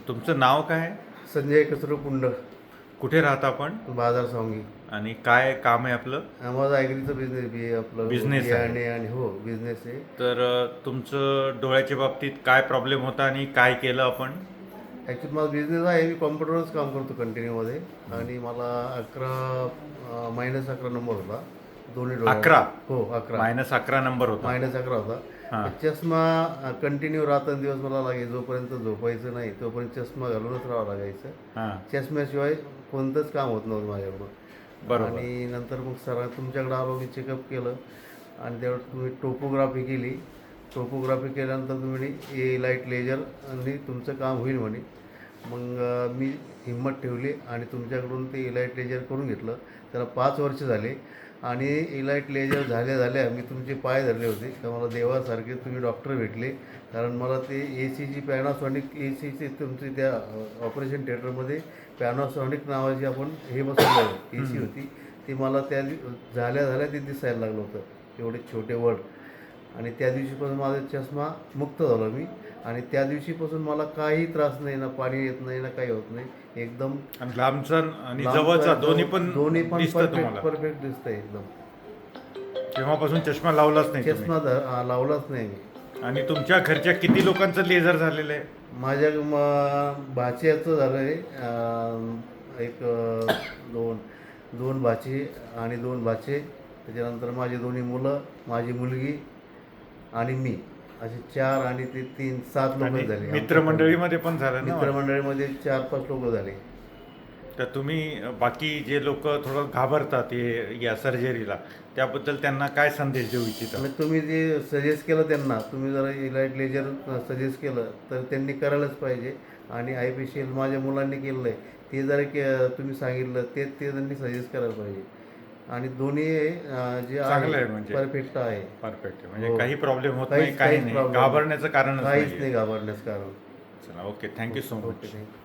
तुमचं नाव काय आहे? संजय कसरू पुंड, कुठे राहता आपण? बाजार सांगी. आणि काय काम आहे आपलं? माझा ॲग्रीचा बिझनेस बी आपलं बिझनेस आहे. बियाणे आणि हो बिझनेस आहे. तर तुमचं डोळ्याच्या बाबतीत काय प्रॉब्लेम होता आणि काय केलं आपण? ॲक्च्युली माझा बिझनेस आहे, मी कॉम्प्युटरवरच काम करतो कंटिन्यूमध्ये. आणि मला 11 नंबर होता दोन्ही डोळ्यात. 11? हो 11 -11 नंबर होता. -11 होता. हां. चष्मा कंटिन्यू रात्रंदिवस मला लागे, जोपर्यंत झोपायचं नाही तोपर्यंत चष्मा घालूनच राहावं लागायचं. हां, चष्म्याशिवाय कोणतंच काम होत नव्हतं माझ्याकडून. बरोबर. आणि नंतर मग तुमच्याकडे आलो, मी चेकअप केलं आणि त्यावेळेस तुम्ही टोपोग्राफी केली. टोपोग्राफी केल्यानंतर तुम्ही ए लाईट लेजर आणि तुमचं काम होईल म्हणे. मग मी हिंमत ठेवली आणि तुमच्याकडून ते ए लाईट लेजर करून घेतलं. त्याला 5 वर्ष झाले आणि ए लाईट लेजर झाल्या मी तुमचे पाय धरले होते तर मला देवासारखे तुम्ही डॉक्टर भेटले. कारण मला ते ACG पॅनासॉनिक ACC तुमची त्या ऑपरेशन थिएटरमध्ये पॅनासॉनिक नावाची आपण हे बसवलं AC होती, ती मला झाल्या ते दिसायला लागलं होतं, एवढे छोटे वड. आणि त्या दिवशीपासून माझा चष्मा मुक्त झाला मी. आणि त्या दिवशीपासून मला काही त्रास नाही, ना पाणी येत नाही, ना काही होत नाही. एकदम आणि लांबचा आणि जवळचा दोन्ही पण दिसतं तुम्हाला? परफेक्ट दिसतंय एकदम. तेव्हापासून चष्मा लावलाच नाही तुम्ही? चष्मा लावलाच नाही मी. आणि तुमच्या घरच्या किती लोकांचं लेझर झालेलं आहे? माझ्या भाच्याचं झालं आहे, एक दोन भाचे आणि 2 भाचे. त्याच्यानंतर माझे 2 मुलं, माझी मुलगी आणि मी, असे 4 आणि ते 3 7 लोक आणि झाले. मित्रमंडळीमध्ये पण झालं ना? मित्रमंडळीमध्ये 4-5 लोक झाले. तर तुम्ही बाकी जे लोक थोडं घाबरतात या सर्जरीला, त्याबद्दल त्यांना काय संदेश देऊ इच्छिता? आणि तुम्ही जे सजेस्ट केलं त्यांना, तुम्ही जरा लाईट लेजर सजेस्ट केलं तर त्यांनी करायलाच पाहिजे. आणि IPCL माझ्या मुलांनी केलेलं आहे, ते जरा तुम्ही सांगितलं ते त्यांनी सजेस्ट करायला पाहिजे. आणि दोन्ही जे चांगलं आहे आहे म्हणजे? परफेक्ट आहे. परफेक्ट, म्हणजे हो. काही प्रॉब्लेम होत नाही, काही काहीच नाही, problem घाबरण्याचं कारण काहीच नाही घाबरण्याचं कारण. चला, okay, thank you so much. Okay, thank you.